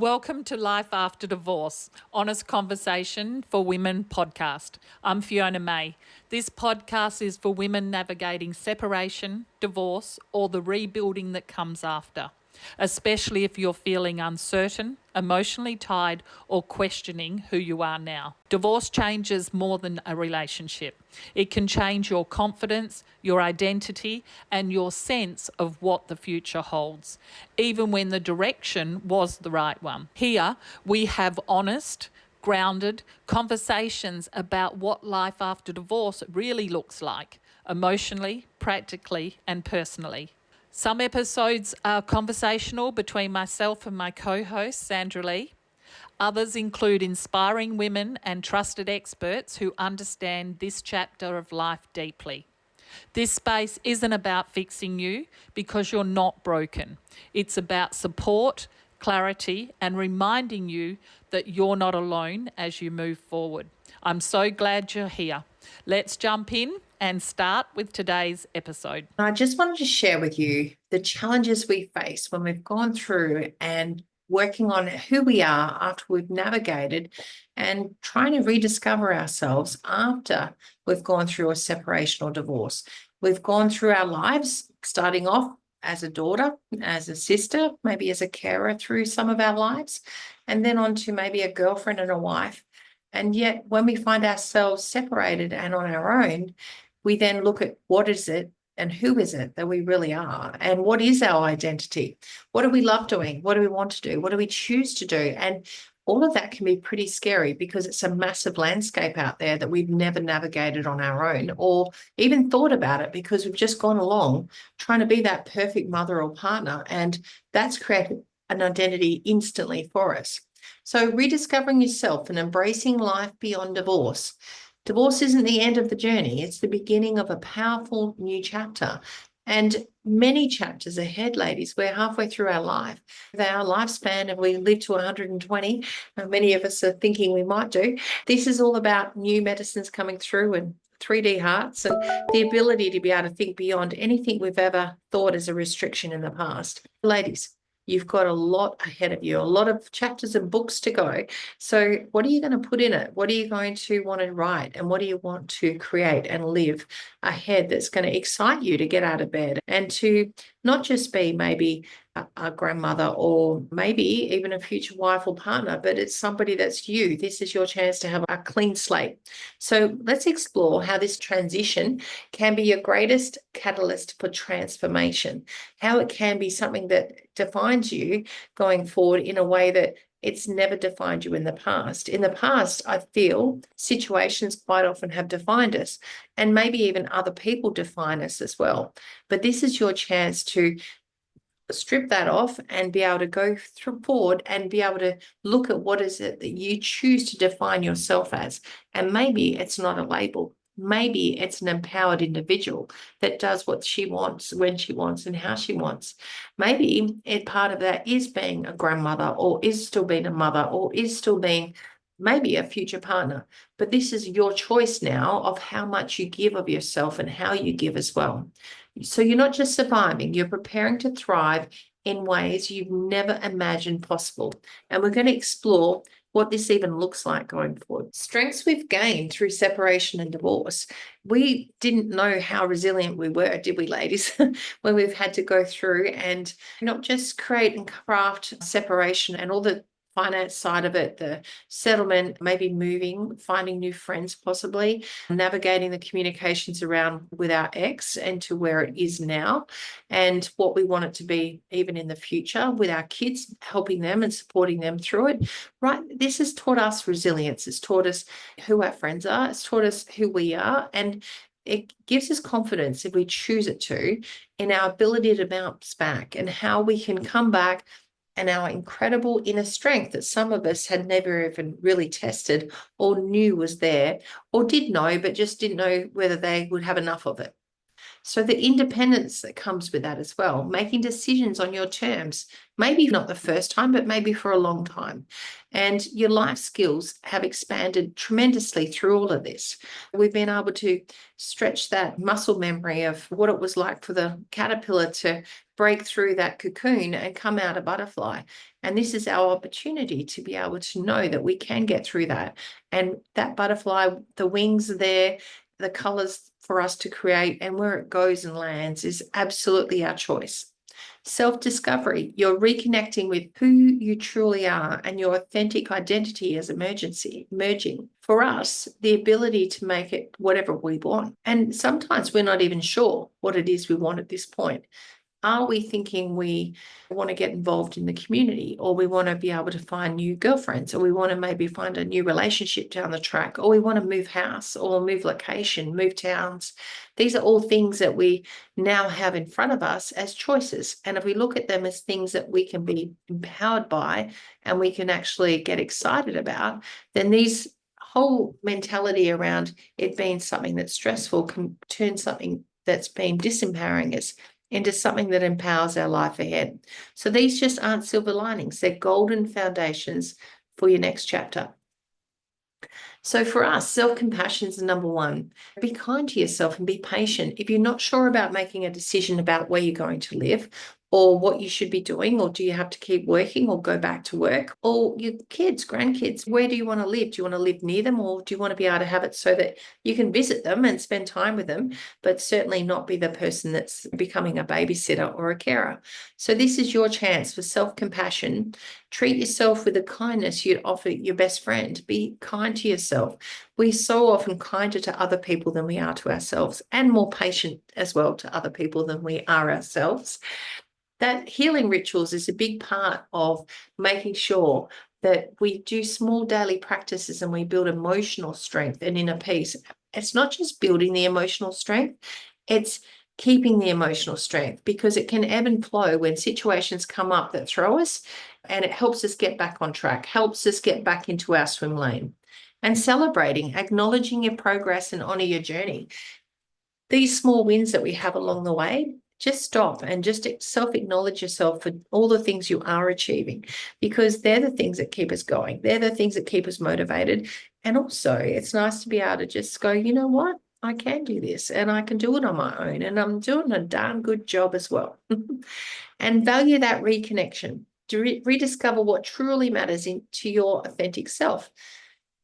Welcome to Life After Divorce, Honest Conversation for Women podcast. I'm Fiona May. This podcast is for women navigating separation, divorce, or the rebuilding that comes after, especially if you're feeling uncertain, emotionally tied, or questioning who you are now. Divorce changes more than a relationship. It can change your confidence, your identity, and your sense of what the future holds, even when the direction was the right one. Here, we have honest, grounded conversations about what life after divorce really looks like, emotionally, practically, and personally. Some episodes are conversational between myself and my co-host, Sandra Lee. Others include inspiring women and trusted experts who understand this chapter of life deeply. This space isn't about fixing you because you're not broken. It's about support, clarity, and reminding you that you're not alone as you move forward. I'm so glad you're here. Let's jump in and start with today's episode. I just wanted to share with you the challenges we face when we've gone through and working on who we are after we've navigated and trying to rediscover ourselves after we've gone through a separation or divorce. We've gone through our lives, starting off as a daughter, as a sister, maybe as a carer through some of our lives, and then on to maybe a girlfriend and a wife. And yet when we find ourselves separated and on our own, we then look at what is it and who is it that we really are, and what is our identity? What do we love doing? What do we want to do? What do we choose to do? And all of that can be pretty scary because it's a massive landscape out there that we've never navigated on our own or even thought about it because we've just gone along trying to be that perfect mother or partner. And that's created an identity instantly for us. So rediscovering yourself and embracing life beyond divorce. Divorce isn't the end of the journey. It's the beginning of a powerful new chapter. And many chapters ahead, ladies. We're halfway through our life. Our lifespan, if we live to 120, and many of us are thinking we might do, this is all about new medicines coming through and 3D hearts and the ability to be able to think beyond anything we've ever thought as a restriction in the past. Ladies, you've got a lot ahead of you, a lot of chapters and books to go. So what are you going to put in it? What are you going to want to write? And what do you want to create and live ahead that's going to excite you to get out of bed and to not just be maybe a grandmother or maybe even a future wife or partner, but it's somebody that's you. This is your chance to have a clean slate. So let's explore how this transition can be your greatest catalyst for transformation, how it can be something that defines you going forward in a way that it's never defined you in the past. In the past, I feel situations quite often have defined us, and maybe even other people define us as well. But this is your chance to strip that off and be able to go forward and be able to look at what is it that you choose to define yourself as. And maybe it's not a label. Maybe it's an empowered individual that does what she wants, when she wants, and how she wants. Maybe part of that is being a grandmother, or is still being a mother, or is still being maybe a future partner. But this is your choice now of how much you give of yourself and how you give as well. So you're not just surviving, you're preparing to thrive in ways you've never imagined possible. And we're going to explore what this even looks like going forward. Strengths we've gained through separation and divorce. We didn't know how resilient we were, did we, ladies, when we've had to go through and not just create and craft separation and all the finance side of it, the settlement, maybe moving, finding new friends, possibly navigating the communications around with our ex and to where it is now and what we want it to be even in the future with our kids, helping them and supporting them through it. Right. This has taught us resilience. It's taught us who our friends are. It's taught us who we are. And it gives us confidence, if we choose it to, in our ability to bounce back and how we can come back, and our incredible inner strength that some of us had never even really tested or knew was there, or did know, but just didn't know whether they would have enough of it. So the independence that comes with that as well, making decisions on your terms, maybe not the first time, but maybe for a long time. And your life skills have expanded tremendously through all of this. We've been able to stretch that muscle memory of what it was like for the caterpillar to break through that cocoon and come out a butterfly. And this is our opportunity to be able to know that we can get through that. And that butterfly, the wings are there, the colors for us to create, and where it goes and lands is absolutely our choice. Self-discovery, you're reconnecting with who you truly are, and your authentic identity is emerging. For us, the ability to make it whatever we want. And sometimes we're not even sure what it is we want at this point. Are we thinking we want to get involved in the community, or we want to be able to find new girlfriends, or we want to maybe find a new relationship down the track, or we want to move house or move location, move towns? These are all things that we now have in front of us as choices. And if we look at them as things that we can be empowered by and we can actually get excited about, then these whole mentality around it being something that's stressful can turn something that's been disempowering us into something that empowers our life ahead. So these just aren't silver linings. They're golden foundations for your next chapter. So for us, self-compassion is number one. Be kind to yourself and be patient. If you're not sure about making a decision about where you're going to live, or what you should be doing, or do you have to keep working or go back to work, or your kids, grandkids, where do you want to live? Do you want to live near them, or do you want to be able to have it so that you can visit them and spend time with them, but certainly not be the person that's becoming a babysitter or a carer? So this is your chance for self-compassion. Treat yourself with the kindness you'd offer your best friend. Be kind to yourself. We're so often kinder to other people than we are to ourselves, and more patient as well to other people than we are ourselves. That healing rituals is a big part of making sure that we do small daily practices and we build emotional strength and inner peace. It's not just building the emotional strength, it's keeping the emotional strength, because it can ebb and flow when situations come up that throw us, and it helps us get back on track, helps us get back into our swim lane. And celebrating, acknowledging your progress and honor your journey. These small wins that we have along the way, just stop and just self-acknowledge yourself for all the things you are achieving, because they're the things that keep us going. They're the things that keep us motivated. And also, it's nice to be able to just go, you know what? I can do this, and I can do it on my own, and I'm doing a darn good job as well. And value that reconnection to rediscover what truly matters to your authentic self.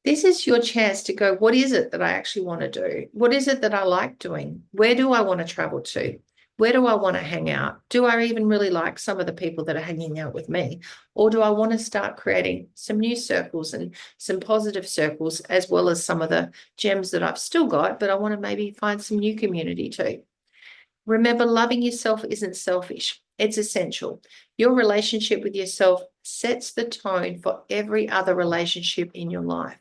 This is your chance to go, what is it that I actually want to do? What is it that I like doing? Where do I want to travel to? Where do I want to hang out? Do I even really like some of the people that are hanging out with me? Or do I want to start creating some new circles and some positive circles, as well as some of the gems that I've still got, but I want to maybe find some new community too. Remember, loving yourself isn't selfish. It's essential. Your relationship with yourself sets the tone for every other relationship in your life.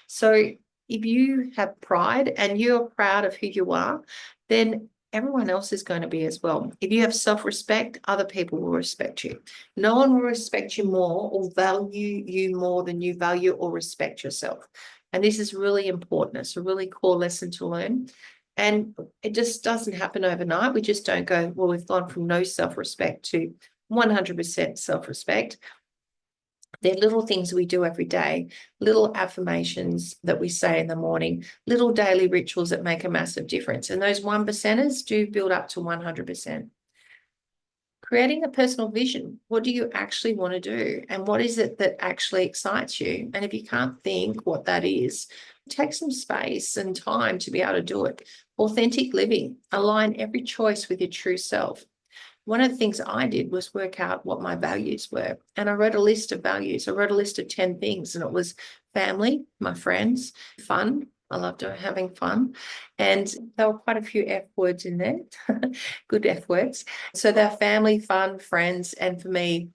So if you have pride and you're proud of who you are, then everyone else is going to be as well. If you have self-respect, other people will respect you. No one will respect you more or value you more than you value or respect yourself. And this is really important. It's a really core lesson to learn. And it just doesn't happen overnight. We just don't go, well, we've gone from no self-respect to 100% self-respect. They're little things we do every day, little affirmations that we say in the morning, little daily rituals that make a massive difference. And those 1%ers do build up to 100%. Creating a personal vision. What do you actually want to do? And what is it that actually excites you? And if you can't think what that is, take some space and time to be able to do it. Authentic living. Align every choice with your true self. One of the things I did was work out what my values were. And I wrote a list of values. I wrote a list of 10 things, and it was family, my friends, fun. I loved having fun. And there were quite a few F words in there, good F words. So they're family, fun, friends. And for me,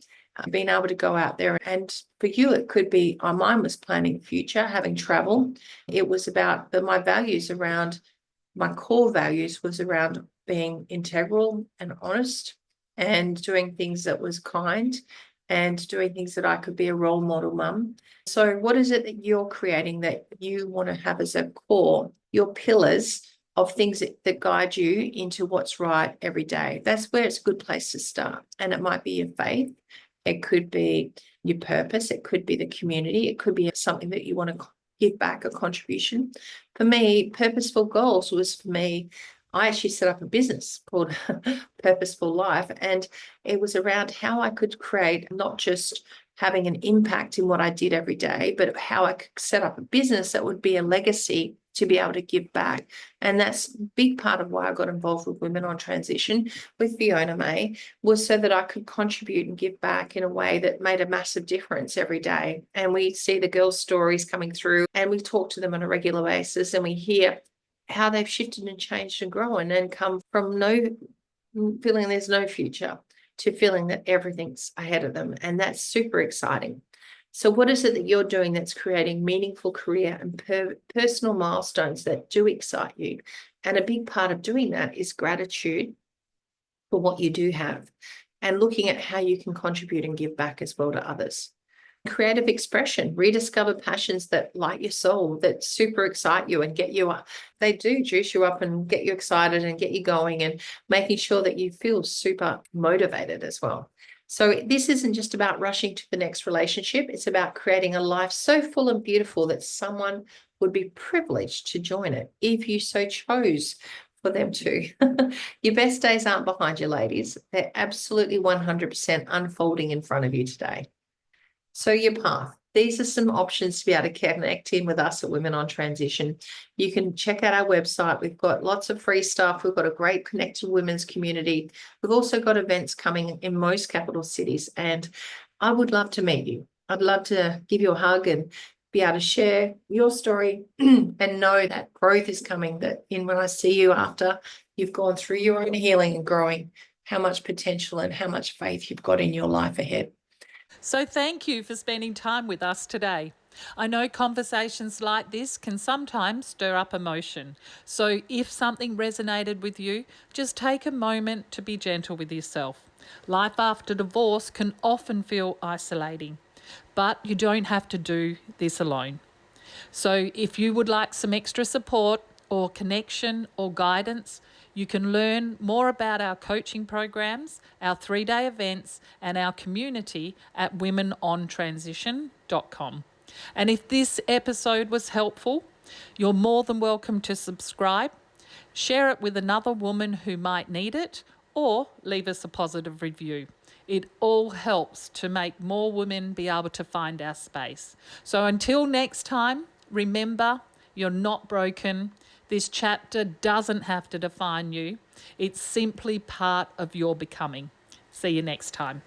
being able to go out there, and for you, it could be, mine was planning future, having travel. It was about my values around, my core values was around being integral and honest, and doing things that was kind, and doing things that I could be a role model mum. So what is it that you're creating that you want to have as a core, your pillars of things that guide you into what's right every day. That's where it's a good place to start. And it might be your faith. It could be your purpose. It could be the community. It could be something that you want to give back, a contribution. For me, purposeful goals was for me, I actually set up a business called Purposeful Life. And it was around how I could create not just having an impact in what I did every day, but how I could set up a business that would be a legacy to be able to give back. And that's a big part of why I got involved with Women on Transition with Fiona May, was so that I could contribute and give back in a way that made a massive difference every day. And we see the girls' stories coming through, and we talk to them on a regular basis, and we hear how they've shifted and changed and grown and come from feeling there's no future to feeling that everything's ahead of them. And that's super exciting. So what is it that you're doing that's creating meaningful career and personal milestones that do excite you? And a big part of doing that is gratitude for what you do have and looking at how you can contribute and give back as well to others. Creative expression, rediscover passions that light your soul, that super excite you and get you up. They do juice you up and get you excited and get you going, and making sure that you feel super motivated as well. So this isn't just about rushing to the next relationship. It's about creating a life so full and beautiful that someone would be privileged to join it if you so chose for them to. Your best days aren't behind you, ladies. They're absolutely 100% unfolding in front of you today. So your path. These are some options to be able to connect in with us at Women on Transition. You can check out our website. We've got lots of free stuff. We've got a great connected women's community. We've also got events coming in most capital cities, and I would love to meet you. I'd love to give you a hug and be able to share your story and know that growth is coming, that when I see you after you've gone through your own healing and growing, how much potential and how much faith you've got in your life ahead. So thank you for spending time with us today. I know conversations like this can sometimes stir up emotion. So if something resonated with you, just take a moment to be gentle with yourself. Life after divorce can often feel isolating, but you don't have to do this alone. So if you would like some extra support or connection or guidance, you can learn more about our coaching programs, our 3-day events, and our community at womenontransition.com. And if this episode was helpful, you're more than welcome to subscribe, share it with another woman who might need it, or leave us a positive review. It all helps to make more women be able to find our space. So until next time, remember, you're not broken. This chapter doesn't have to define you. It's simply part of your becoming. See you next time.